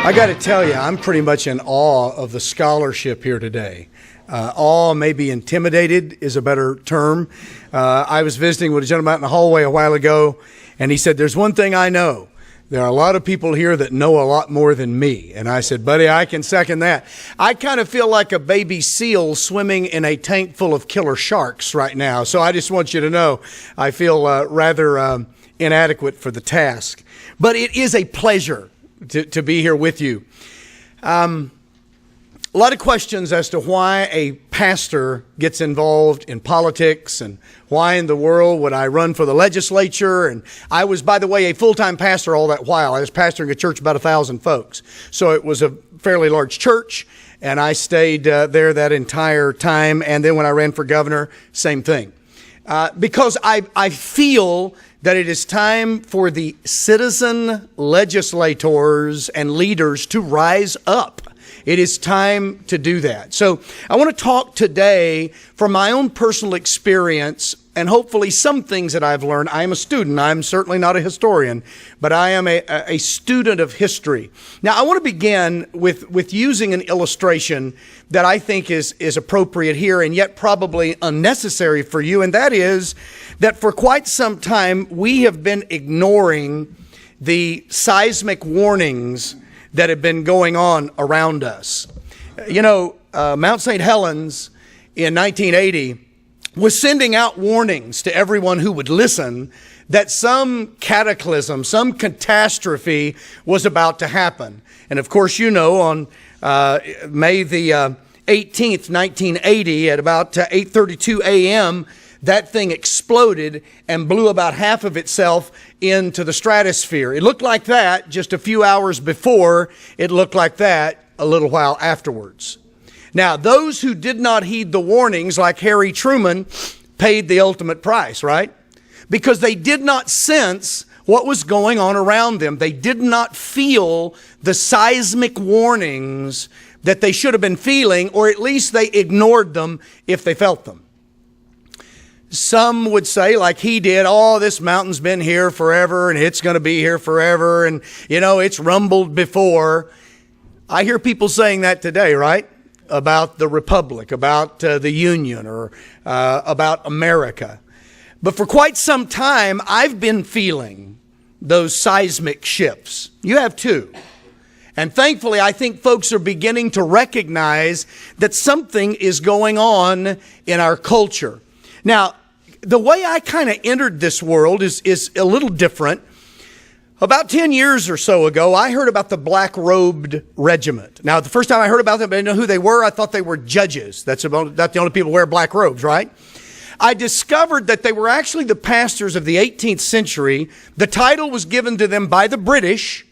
I got to tell you, I'm pretty much in awe of the scholarship here today. Awe, maybe intimidated is a better term. I was visiting with a gentleman out in the hallway a while ago, and he said, "There's one thing I know. There are a lot of people here that know a lot more than me." And I said, "Buddy, I can second that." I kind of feel like a baby seal swimming in a tank full of killer sharks right now. So I just want you to know I feel rather inadequate for the task. But it is a pleasure to be here with you. A lot of questions as to why a pastor gets involved in politics and why in the world would I run for the legislature. And I was, by the way, a full-time pastor all that while. I was pastoring a church of about 1,000 folks. So it was a fairly large church, and I stayed there that entire time. And then when I ran for governor, same thing. Because I feel that it is time for the citizen legislators and leaders to rise up. It is time to do that. So I want to talk today from my own personal experience and hopefully some things that I've learned. I am a student. I'm certainly not a historian, but I am a student of history. Now, I want to begin with using an illustration that I think is appropriate here and yet probably unnecessary for you, and that is that for quite some time we have been ignoring the seismic warnings that have been going on around us. You know, Mount St. Helens in 1980 was sending out warnings to everyone who would listen that some cataclysm, some catastrophe was about to happen. And of course, you know, on May the 18th, 1980, at about 8:32 a.m., that thing exploded and blew about half of itself into the stratosphere. It looked like that just a few hours before. It looked like that a little while afterwards. Now, those who did not heed the warnings, like Harry Truman, paid the ultimate price, right? Because they did not sense what was going on around them. They did not feel the seismic warnings that they should have been feeling, or at least they ignored them if they felt them. Some would say, like he did, "Oh, this mountain's been here forever and it's going to be here forever. And, you know, it's rumbled before." I hear people saying that today, right? About the Republic, about the Union, or about America. But for quite some time, I've been feeling those seismic shifts. You have too. And thankfully, I think folks are beginning to recognize that something is going on in our culture. Now, the way I kind of entered this world is a little different. About 10 years or so ago, I heard about the Black-Robed Regiment. Now, the first time I heard about them, I didn't know who they were. I thought they were judges. That's the only people who wear black robes, right? I discovered that they were actually the pastors of the 18th century. The title was given to them by the British.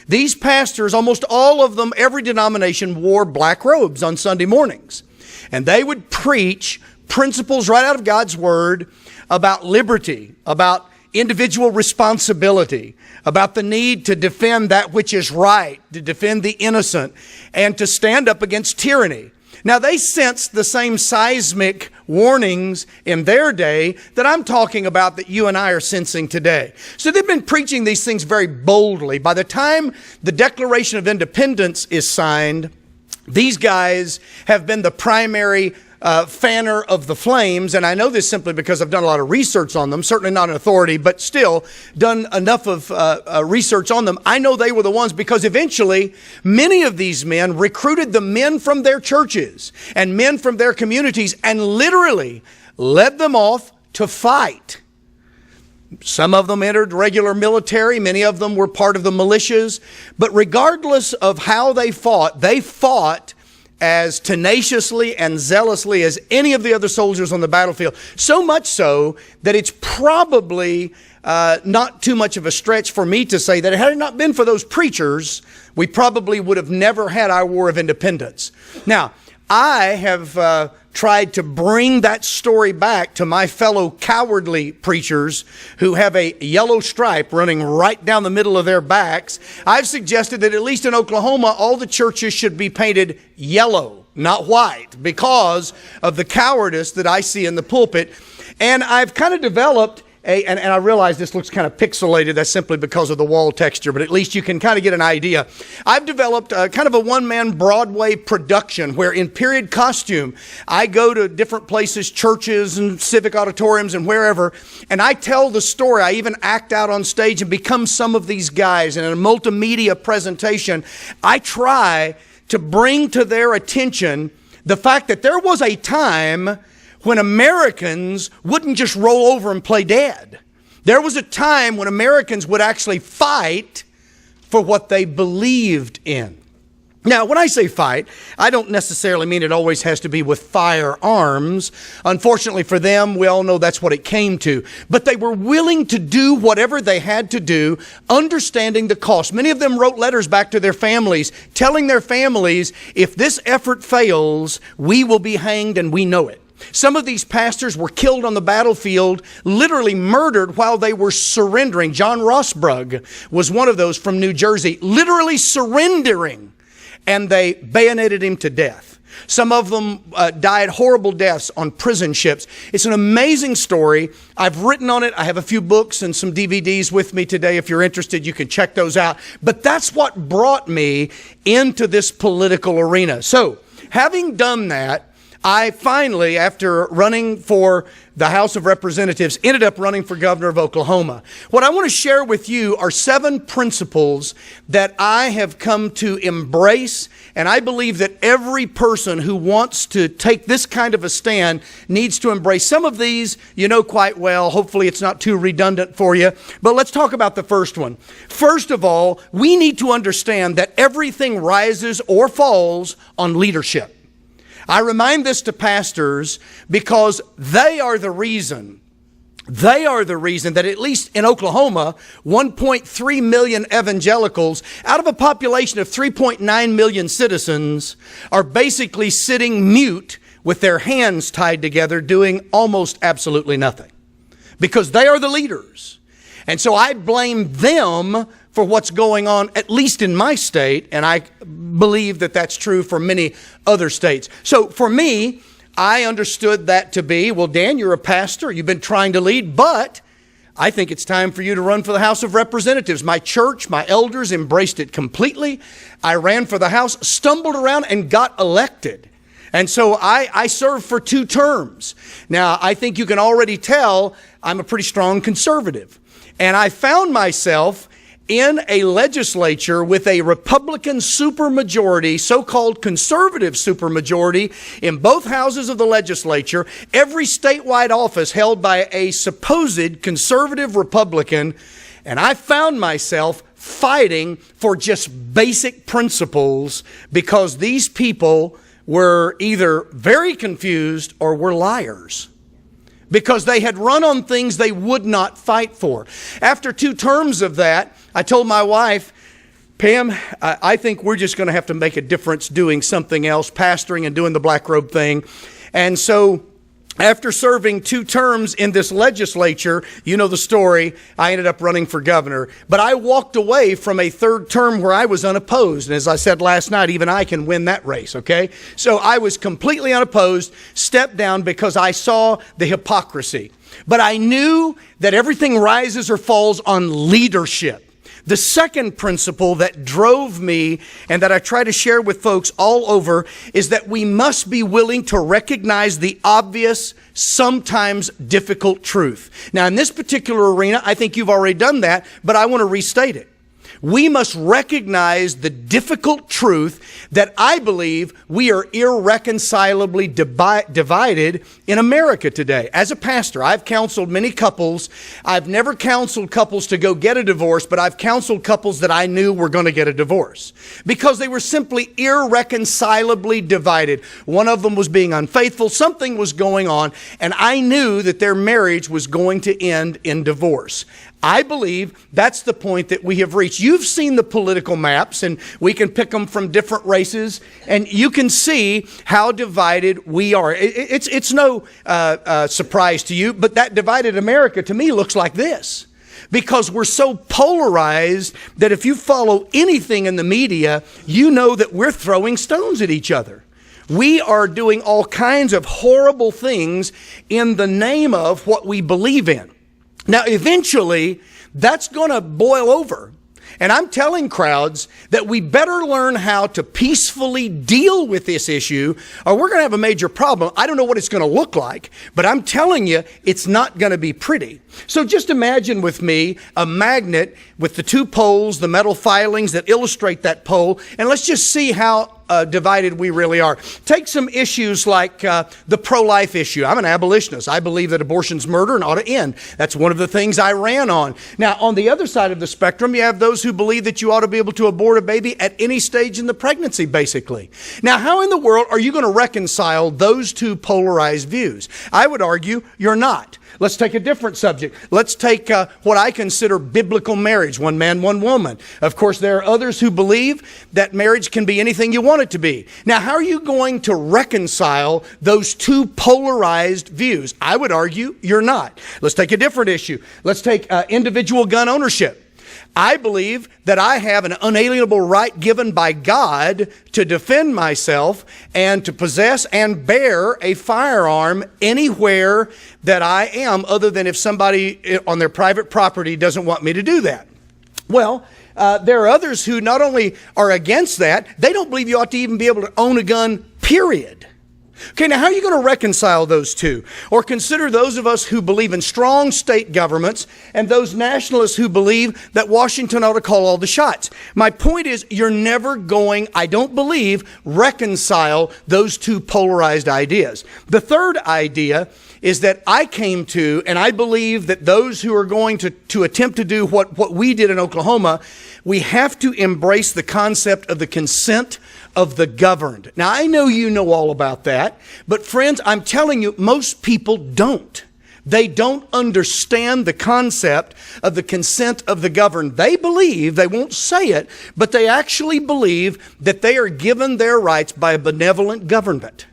These pastors, almost all of them, every denomination, wore black robes on Sunday mornings. And they would preach principles right out of God's Word about liberty, about individual responsibility, about the need to defend that which is right, to defend the innocent, and to stand up against tyranny. Now, they sensed the same seismic warnings in their day that I'm talking about that you and I are sensing today. So they've been preaching these things very boldly. By the time the Declaration of Independence is signed, these guys have been the primary fanner of the flames, and I know this simply because I've done a lot of research on them, certainly not an authority, but still done enough of research on them. I know they were the ones because eventually many of these men recruited the men from their churches and men from their communities and literally led them off to fight. Some of them entered regular military. Many of them were part of the militias. But regardless of how they fought as tenaciously and zealously as any of the other soldiers on the battlefield. So much so that it's probably not too much of a stretch for me to say that had it not been for those preachers, we probably would have never had our War of Independence. Now, I have tried to bring that story back to my fellow cowardly preachers who have a yellow stripe running right down the middle of their backs, I've suggested that at least in Oklahoma, all the churches should be painted yellow, not white, because of the cowardice that I see in the pulpit. And I've kind of developed and I realize this looks kind of pixelated. That's simply because of the wall texture, but at least you can kind of get an idea. I've developed kind of a one-man Broadway production where in period costume, I go to different places, churches and civic auditoriums and wherever, and I tell the story. I even act out on stage and become some of these guys. And in a multimedia presentation, I try to bring to their attention the fact that there was a time when Americans wouldn't just roll over and play dead. There was a time when Americans would actually fight for what they believed in. Now, when I say fight, I don't necessarily mean it always has to be with firearms. Unfortunately for them, we all know that's what it came to. But they were willing to do whatever they had to do, understanding the cost. Many of them wrote letters back to their families, telling their families, if this effort fails, we will be hanged and we know it. Some of these pastors were killed on the battlefield, literally murdered while they were surrendering. John Rossbrug was one of those from New Jersey, literally surrendering, and they bayoneted him to death. Some of them died horrible deaths on prison ships. It's an amazing story. I've written on it. I have a few books and some DVDs with me today. If you're interested, you can check those out. But that's what brought me into this political arena. So, having done that, I finally, after running for the House of Representatives, ended up running for governor of Oklahoma. What I want to share with you are 7 principles that I have come to embrace, and I believe that every person who wants to take this kind of a stand needs to embrace. Some of these you know quite well. Hopefully it's not too redundant for you. But let's talk about the first one. First of all, we need to understand that everything rises or falls on leadership. I remind this to pastors because they are the reason that at least in Oklahoma, 1.3 million evangelicals out of a population of 3.9 million citizens are basically sitting mute with their hands tied together doing almost absolutely nothing because they are the leaders. And so I blame them for what's going on, at least in my state, and I believe that that's true for many other states. So for me, I understood that to be, well, Dan, you're a pastor, you've been trying to lead, but I think it's time for you to run for the House of Representatives. My church, my elders embraced it completely. I ran for the House, stumbled around, and got elected. And so I served for 2 terms. Now, I think you can already tell I'm a pretty strong conservative. And I found myself in a legislature with a Republican supermajority, so-called conservative supermajority, in both houses of the legislature, every statewide office held by a supposed conservative Republican, and I found myself fighting for just basic principles because these people were either very confused or were liars, because they had run on things they would not fight for. After 2 terms of that, I told my wife, Pam, I think we're just going to have to make a difference doing something else, pastoring and doing the black robe thing. And so after serving 2 terms in this legislature, you know the story, I ended up running for governor. But I walked away from a 3rd term where I was unopposed. And as I said last night, even I can win that race, okay? So I was completely unopposed, stepped down because I saw the hypocrisy. But I knew that everything rises or falls on leadership. The second principle that drove me and that I try to share with folks all over is that we must be willing to recognize the obvious, sometimes difficult truth. Now, in this particular arena, I think you've already done that, but I want to restate it. We must recognize the difficult truth that I believe we are irreconcilably divided in America today. As a pastor, I've counseled many couples. I've never counseled couples to go get a divorce, but I've counseled couples that I knew were going to get a divorce because they were simply irreconcilably divided. One of them was being unfaithful. Something was going on, and I knew that their marriage was going to end in divorce. I believe that's the point that we have reached. You've seen the political maps, and we can pick them from different races, and you can see how divided we are. It's no surprise to you, but that divided America to me looks like this. Because we're so polarized that if you follow anything in the media, you know that we're throwing stones at each other. We are doing all kinds of horrible things in the name of what we believe in. Now, eventually, that's going to boil over. And I'm telling crowds that we better learn how to peacefully deal with this issue, or we're going to have a major problem. I don't know what it's going to look like, but I'm telling you, it's not going to be pretty. So just imagine with me a magnet with the two poles, the metal filings that illustrate that pole, and let's just see how divided we really are. Take some issues like the pro-life issue. I'm an abolitionist. I believe that abortion's murder and ought to end. That's one of the things I ran on. Now, on the other side of the spectrum, you have those who believe that you ought to be able to abort a baby at any stage in the pregnancy, basically. Now, how in the world are you going to reconcile those two polarized views? I would argue you're not. Let's take a different subject. Let's take what I consider biblical marriage, one man, one woman. Of course, there are others who believe that marriage can be anything you want it to be. Now, how are you going to reconcile those two polarized views? I would argue you're not. Let's take a different issue. Let's take individual gun ownership. I believe that I have an unalienable right given by God to defend myself and to possess and bear a firearm anywhere that I am, other than if somebody on their private property doesn't want me to do that. Well, there are others who not only are against that, they don't believe you ought to even be able to own a gun, period. Okay, now how are you going to reconcile those two? Or consider those of us who believe in strong state governments and those nationalists who believe that Washington ought to call all the shots. My point is, you're never going, I don't believe, reconcile those two polarized ideas. The third idea is that I came to, and I believe that those who are going to attempt to do what we did in Oklahoma, we have to embrace the concept of the consent of the governed. Now, I know you know all about that, but friends, I'm telling you, most people don't. They don't understand the concept of the consent of the governed. They believe, they won't say it, but they actually believe that they are given their rights by a benevolent government.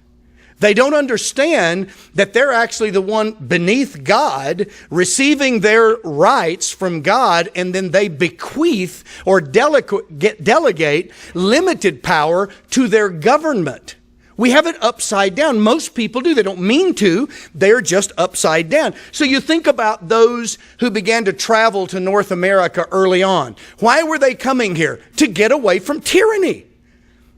They don't understand that they're actually the one beneath God, receiving their rights from God, and then they bequeath or delegate limited power to their government. We have it upside down. Most people do. They don't mean to. They're just upside down. So you think about those who began to travel to North America early on. Why were they coming here? To get away from tyranny.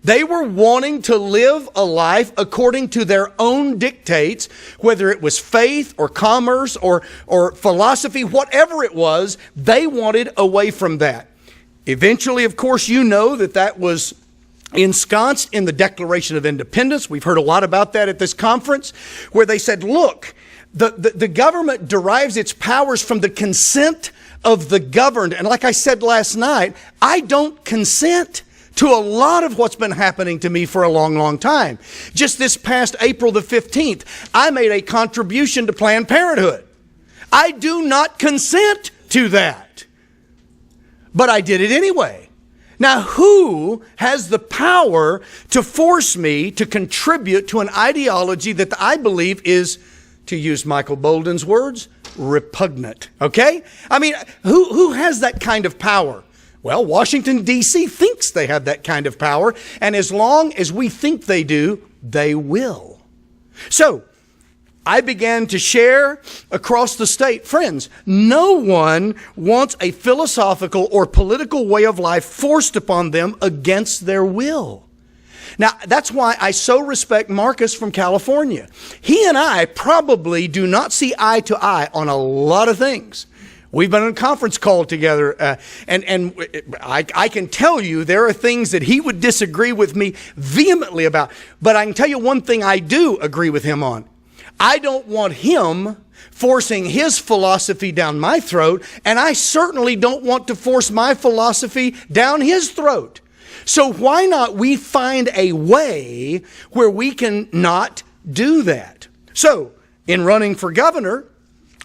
They were wanting to live a life according to their own dictates, whether it was faith or commerce or philosophy, whatever it was, they wanted away from that. Eventually, of course, you know that was ensconced in the Declaration of Independence. We've heard a lot about that at this conference, where they said, look, the government derives its powers from the consent of the governed. And like I said last night, I don't consent to a lot of what's been happening to me for a long, long time. Just this past April the 15th, I made a contribution to Planned Parenthood. I do not consent to that, but I did it anyway. Now, who has the power to force me to contribute to an ideology that I believe is, to use Michael Bolden's words, repugnant? Okay? I mean, who has that kind of power? Well, Washington, D.C. thinks they have that kind of power, and as long as we think they do, they will. So, I began to share across the state, friends, no one wants a philosophical or political way of life forced upon them against their will. Now, that's why I so respect Marcus from California. He and I probably do not see eye to eye on a lot of things. We've been on a conference call together, and I can tell you there are things that he would disagree with me vehemently about. But I can tell you one thing I do agree with him on. I don't want him forcing his philosophy down my throat, and I certainly don't want to force my philosophy down his throat. So why not we find a way where we can not do that? So, in running for governor,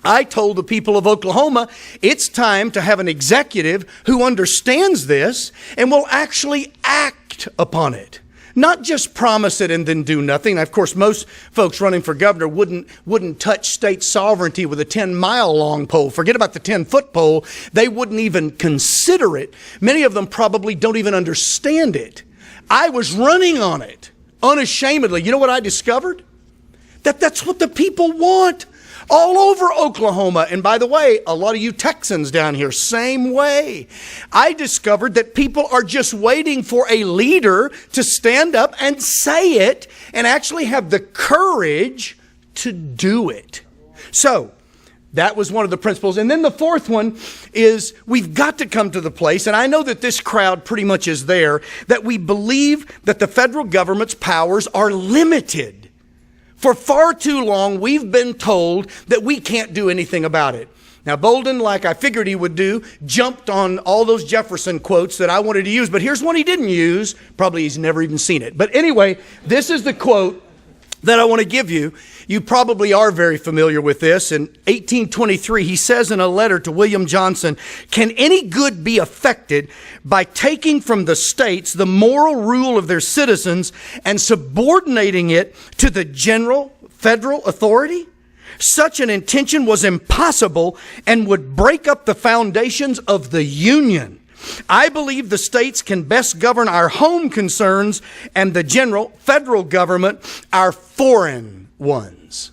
I told the people of Oklahoma, it's time to have an executive who understands this and will actually act upon it. Not just promise it and then do nothing. Of course, most folks running for governor wouldn't touch state sovereignty with a 10-mile long pole. Forget about the 10-foot pole. They wouldn't even consider it. Many of them probably don't even understand it. I was running on it unashamedly. You know what I discovered? That's what the people want. All over Oklahoma. And by the way, a lot of you Texans down here, same way. I discovered that people are just waiting for a leader to stand up and say it and actually have the courage to do it. So that was one of the principles. And then the fourth one is we've got to come to the place, and I know that this crowd pretty much is there, that we believe that the federal government's powers are limited. For far too long, we've been told that we can't do anything about it. Now, Bolden, like I figured he would do, jumped on all those Jefferson quotes that I wanted to use, but here's one he didn't use. Probably he's never even seen it. But anyway, this is the quote that I want to give you. You probably are very familiar with this. In 1823, he says in a letter to William Johnson, "Can any good be effected by taking from the states the moral rule of their citizens and subordinating it to the general federal authority? Such an intention was impossible and would break up the foundations of the Union. I believe the states can best govern our home concerns and the general federal government our foreign ones."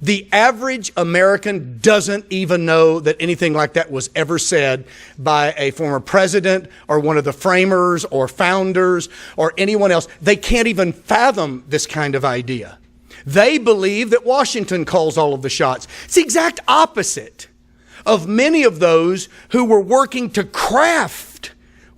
The average American doesn't even know that anything like that was ever said by a former president or one of the framers or founders or anyone else. They can't even fathom this kind of idea. They believe that Washington calls all of the shots. It's the exact opposite of many of those who were working to craft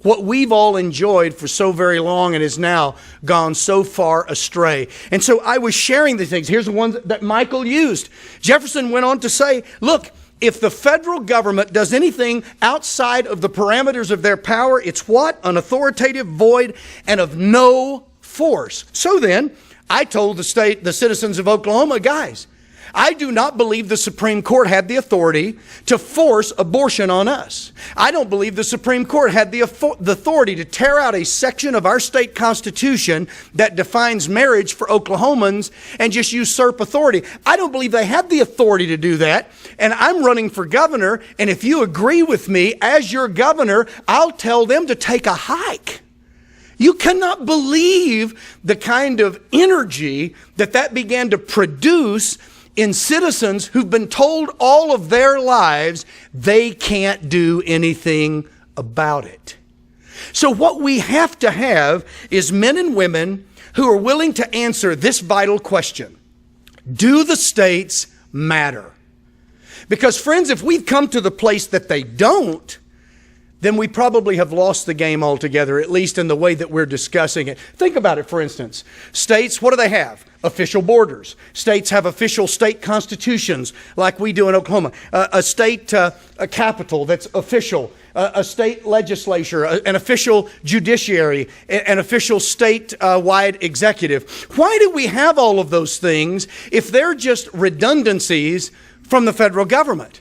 what we've all enjoyed for so very long and has now gone so far astray. And so I was sharing these things. Here's the one that Michael used. Jefferson went on to say, look, if the federal government does anything outside of the parameters of their power, it's what? Unauthoritative, void, and of no force. So then, I told the citizens of Oklahoma, guys, I do not believe the Supreme Court had the authority to force abortion on us. I don't believe the Supreme Court had the authority to tear out a section of our state constitution that defines marriage for Oklahomans and just usurp authority. I don't believe they had the authority to do that. And I'm running for governor. And if you agree with me as your governor, I'll tell them to take a hike. You cannot believe the kind of energy that began to produce in citizens who've been told all of their lives they can't do anything about it. So what we have to have is men and women who are willing to answer this vital question. Do the states matter? Because friends, if we've come to the place that they don't, then we probably have lost the game altogether, at least in the way that we're discussing it. Think about it, for instance. States, what do they have? Official borders. States have official state constitutions like we do in Oklahoma. A state capital that's official. A state legislature, an official judiciary, an official state-wide executive. Why do we have all of those things if they're just redundancies from the federal government?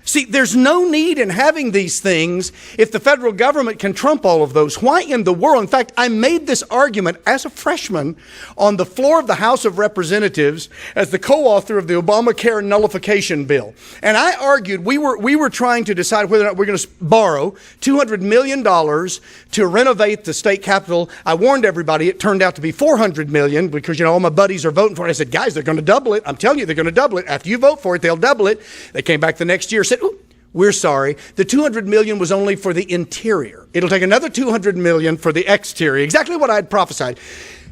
See, there's no need in having these things if the federal government can trump all of those. Why in the world? In fact, I made this argument as a freshman on the floor of the House of Representatives as the co-author of the Obamacare Nullification bill. And I argued we were trying to decide whether or not we're going to borrow $200 million to renovate the state capitol. I warned everybody it turned out to be $400 million because, all my buddies are voting for it. I said, guys, they're going to double it. I'm telling you, they're going to double it. After you vote for it, they'll double it. They came back the next year, said, we're sorry. The $200 million was only for the interior. It'll take another $200 million for the exterior. Exactly what I had prophesied.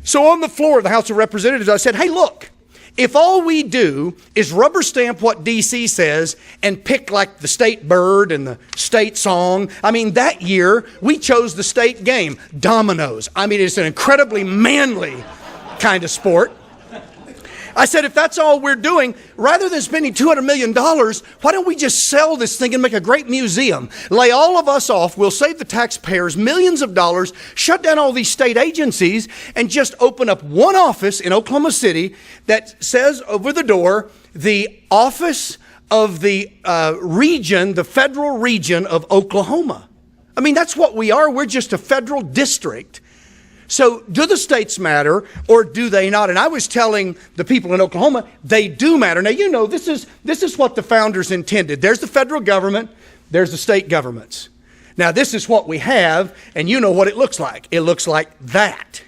So on the floor of the House of Representatives, I said, hey, look, if all we do is rubber stamp what D.C. says and pick like the state bird and the state song, that year we chose the state game, dominoes. It's an incredibly manly kind of sport. I said, if that's all we're doing, rather than spending $200 million, why don't we just sell this thing and make a great museum? Lay all of us off. We'll save the taxpayers millions of dollars, shut down all these state agencies, and just open up one office in Oklahoma City that says over the door, the Office of the region, the federal region of Oklahoma. I mean, that's what we are. We're just a federal district. So do the states matter or do they not? And I was telling the people in Oklahoma, they do matter. Now, you know, this is what the founders intended. There's the federal government. There's the state governments. Now, this is what we have, and you know what it looks like. It looks like that.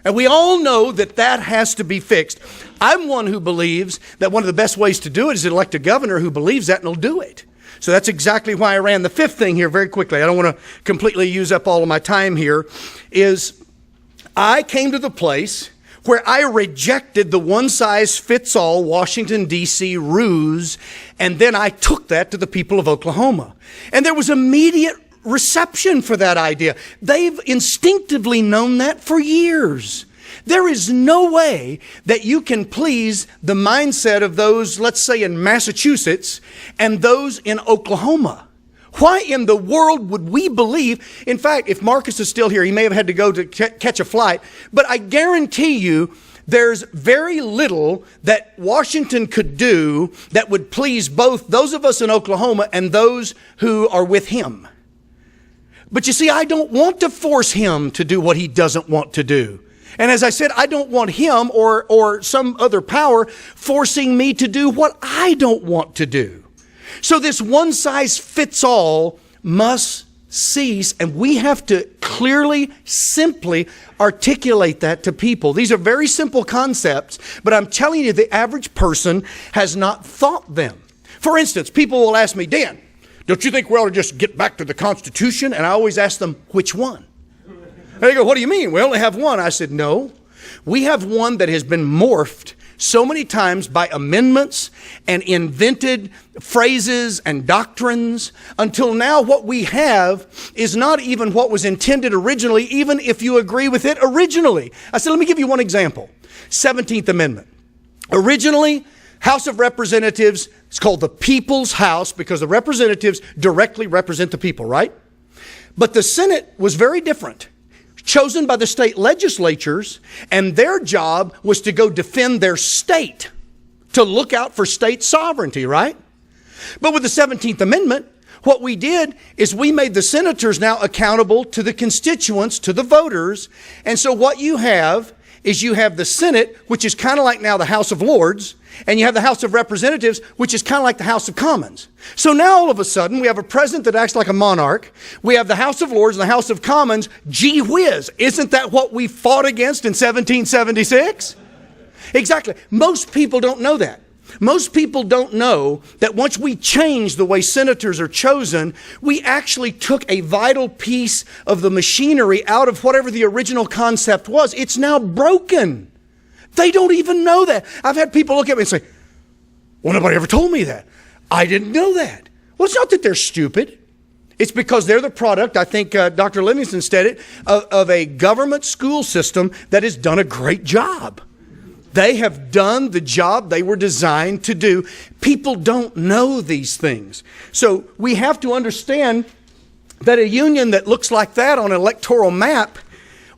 And we all know that that has to be fixed. I'm one who believes that one of the best ways to do it is to elect a governor who believes that and will do it. So that's exactly why I ran. The fifth thing here very quickly, I don't want to completely use up all of my time here, is I came to the place where I rejected the one-size-fits-all Washington, D.C. ruse, and then I took that to the people of Oklahoma. And there was immediate reception for that idea. They've instinctively known that for years. There is no way that you can please the mindset of those, let's say, in Massachusetts and those in Oklahoma. Why in the world would we believe? In fact, if Marcus is still here, he may have had to go to catch a flight, but I guarantee you there's very little that Washington could do that would please both those of us in Oklahoma and those who are with him. But you see, I don't want to force him to do what he doesn't want to do. And as I said, I don't want him or some other power forcing me to do what I don't want to do. So this one size fits all must cease, and we have to clearly, simply articulate that to people. These are very simple concepts, but I'm telling you, the average person has not thought them. For instance, people will ask me, Dan, don't you think we ought to just get back to the Constitution? And I always ask them, which one? And they go, what do you mean? We only have one. I said, no. We have one that has been morphed so many times by amendments and invented phrases and doctrines until now what we have is not even what was intended originally, even if you agree with it originally. I said, let me give you one example. 17th Amendment. Originally, House of Representatives, it's called the People's House because the representatives directly represent the people, right? But the Senate was very different. Chosen by the state legislatures, and their job was to go defend their state, to look out for state sovereignty, right? But with the 17th Amendment, what we did is we made the senators now accountable to the constituents, to the voters. And so what you have is you have the Senate, which is kind of like now the House of Lords, and you have the House of Representatives, which is kind of like the House of Commons. So now all of a sudden, we have a president that acts like a monarch. We have the House of Lords and the House of Commons. Gee whiz, isn't that what we fought against in 1776? Exactly. Most people don't know that. Most people don't know that once we changed the way senators are chosen, we actually took a vital piece of the machinery out of whatever the original concept was. It's now broken. They don't even know that. I've had people look at me and say, well, nobody ever told me that. I didn't know that. Well, it's not that they're stupid. It's because they're the product, I think Dr. Livingston said it, of a government school system that has done a great job. They have done the job they were designed to do. People don't know these things. So we have to understand that a union that looks like that on an electoral map,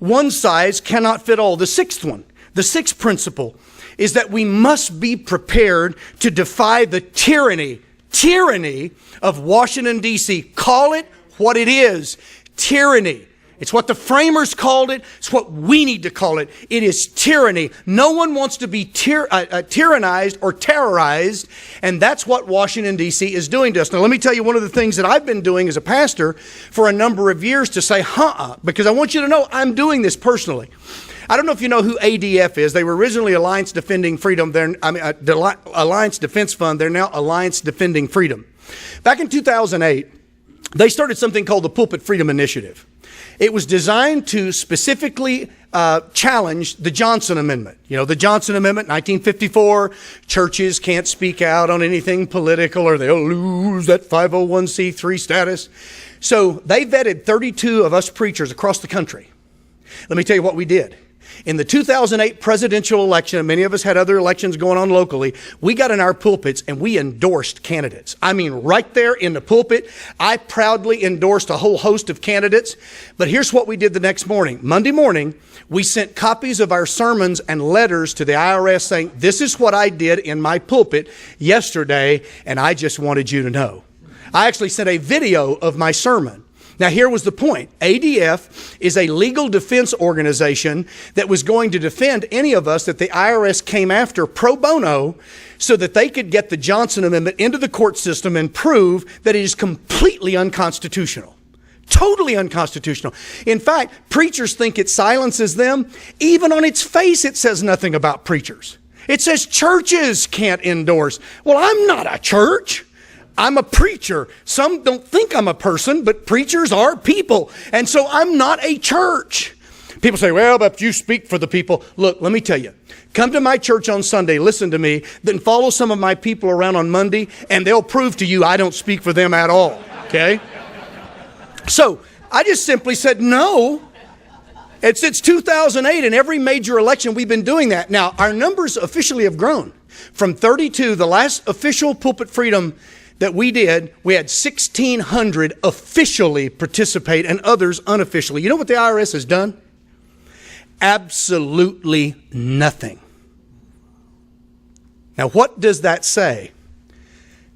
one size cannot fit all. The sixth principle is that we must be prepared to defy the tyranny of Washington, D.C. Call it what it is, tyranny. It's what the framers called it. It's what we need to call it. It is tyranny. No one wants to be tyrannized or terrorized, and that's what Washington, D.C. is doing to us. Now, let me tell you one of the things that I've been doing as a pastor for a number of years to say, because I want you to know I'm doing this personally. I don't know if you know who ADF is. They were originally Alliance Defending Freedom. Alliance Defense Fund. They're now Alliance Defending Freedom. Back in 2008, they started something called the Pulpit Freedom Initiative. It was designed to specifically challenge the Johnson Amendment. You know, the Johnson Amendment, 1954, churches can't speak out on anything political or they'll lose that 501c3 status. So they vetted 32 of us preachers across the country. Let me tell you what we did. In the 2008 presidential election, and many of us had other elections going on locally, we got in our pulpits and we endorsed candidates. I mean, right there in the pulpit, I proudly endorsed a whole host of candidates. But here's what we did the next morning. Monday morning, we sent copies of our sermons and letters to the IRS saying, this is what I did in my pulpit yesterday, and I just wanted you to know. I actually sent a video of my sermon. Now, here was the point. ADF is a legal defense organization that was going to defend any of us that the IRS came after pro bono so that they could get the Johnson Amendment into the court system and prove that it is completely unconstitutional. Totally unconstitutional. In fact, preachers think it silences them. Even on its face, it says nothing about preachers. It says churches can't endorse. Well, I'm not a church. I'm a preacher. Some don't think I'm a person, but preachers are people. And so I'm not a church. People say, well, but you speak for the people. Look, let me tell you. Come to my church on Sunday, listen to me, then follow some of my people around on Monday, and they'll prove to you I don't speak for them at all. Okay? So I just simply said no. And since 2008, in every major election, we've been doing that. Now, our numbers officially have grown. From 32, the last official Pulpit Freedom that we did, we had 1,600 officially participate and others unofficially. You know what the IRS has done? Absolutely nothing. Now, what does that say?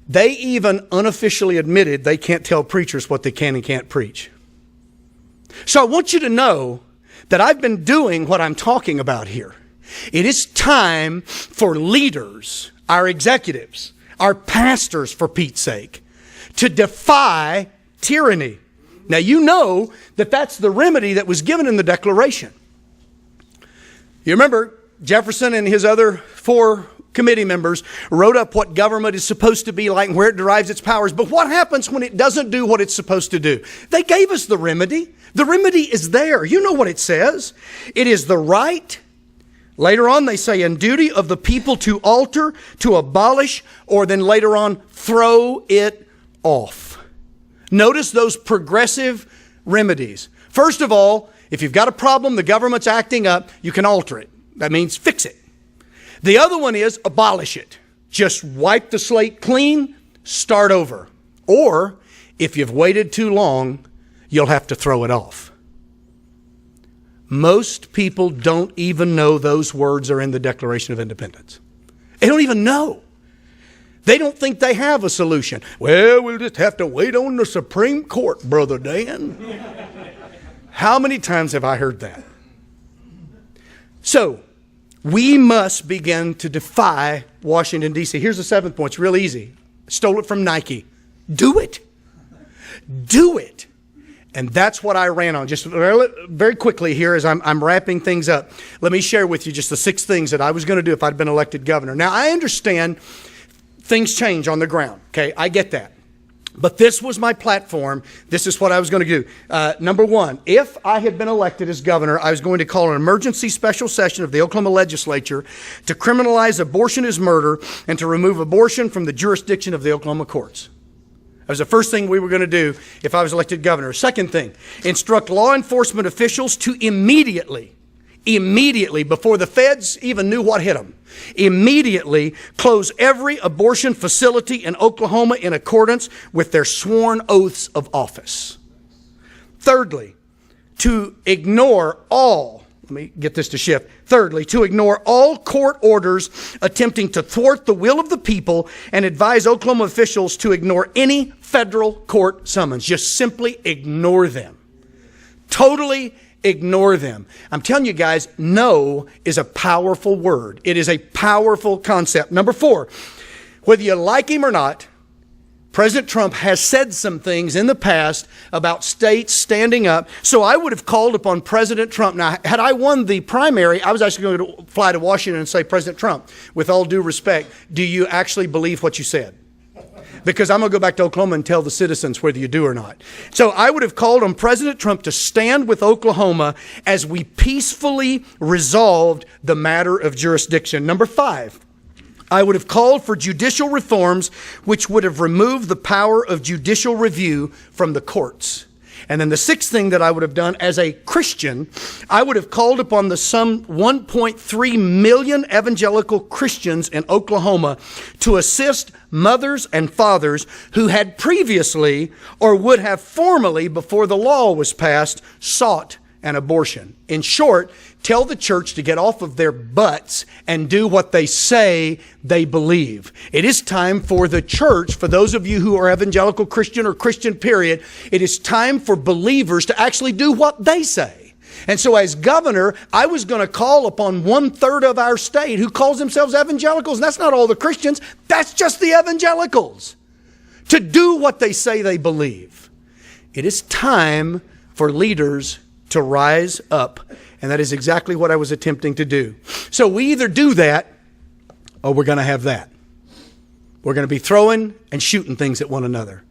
They even unofficially admitted they can't tell preachers what they can and can't preach. So I want you to know that I've been doing what I'm talking about here. It is time for leaders, our executives, our pastors, for Pete's sake, to defy tyranny. Now, you know that that's the remedy that was given in the Declaration. You remember Jefferson and his other 4 committee members wrote up what government is supposed to be like and where it derives its powers. But what happens when it doesn't do what it's supposed to do? They gave us the remedy. The remedy is there. You know what it says. It is the right. Later on, they say, in duty of the people to alter, to abolish, or then later on, throw it off. Notice those progressive remedies. First of all, if you've got a problem, the government's acting up, you can alter it. That means fix it. The other one is abolish it. Just wipe the slate clean, start over. Or, if you've waited too long, you'll have to throw it off. Most people don't even know those words are in the Declaration of Independence. They don't even know. They don't think they have a solution. Well, we'll just have to wait on the Supreme Court, Brother Dan. How many times have I heard that? So, we must begin to defy Washington, D.C. Here's the 7th point. It's real easy. I stole it from Nike. Do it. Do it. And that's what I ran on. Just very quickly here as I'm wrapping things up. Let me share with you just the 6 things that I was going to do if I'd been elected governor. Now, I understand things change on the ground. Okay, I get that. But this was my platform. This is what I was going to do. Number 1, if I had been elected as governor, I was going to call an emergency special session of the Oklahoma legislature to criminalize abortion as murder and to remove abortion from the jurisdiction of the Oklahoma courts. That was the first thing we were going to do if I was elected governor. Second thing, instruct law enforcement officials to immediately, before the feds even knew what hit them, immediately close every abortion facility in Oklahoma in accordance with their sworn oaths of office. Thirdly, to ignore all, let me get this to shift. Thirdly, to ignore all court orders attempting to thwart the will of the people and advise Oklahoma officials to ignore any federal court summons. Just simply ignore them. Totally ignore them. I'm telling you guys, no is a powerful word. It is a powerful concept. Number 4, whether you like him or not, President Trump has said some things in the past about states standing up. So I would have called upon President Trump. Now, had I won the primary, I was actually going to fly to Washington and say, President Trump, with all due respect, do you actually believe what you said? Because I'm going to go back to Oklahoma and tell the citizens whether you do or not. So I would have called on President Trump to stand with Oklahoma as we peacefully resolved the matter of jurisdiction. Number 5. I would have called for judicial reforms which would have removed the power of judicial review from the courts. And then the sixth thing that I would have done as a Christian, I would have called upon the some 1.3 million evangelical Christians in Oklahoma to assist mothers and fathers who had previously or would have formerly, before the law was passed, sought an abortion. In short, tell the church to get off of their butts and do what they say they believe. It is time for the church, for those of you who are evangelical Christian or Christian period, it is time for believers to actually do what they say. And so as governor, I was going to call upon 1/3 of our state who calls themselves evangelicals. And that's not all the Christians. That's just the evangelicals, to do what they say they believe. It is time for leaders to rise up. And that is exactly what I was attempting to do. So we either do that or we're going to have that. We're going to be throwing and shooting things at one another.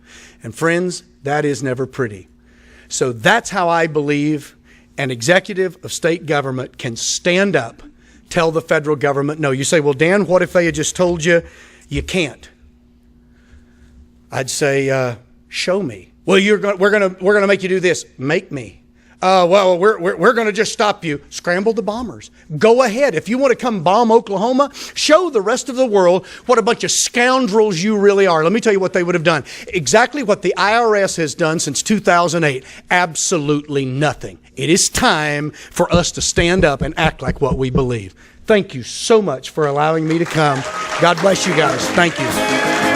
And friends, that is never pretty. So that's how I believe an executive of state government can stand up, tell the federal government no. You say, well, Dan, what if they had just told you you can't? I'd say, show me. Well, we're going to make you do this. Make me. Well, we're going to just stop you. Scramble the bombers. Go ahead. If you want to come bomb Oklahoma, show the rest of the world what a bunch of scoundrels you really are. Let me tell you what they would have done. Exactly what the IRS has done since 2008. Absolutely nothing. It is time for us to stand up and act like what we believe. Thank you so much for allowing me to come. God bless you guys. Thank you.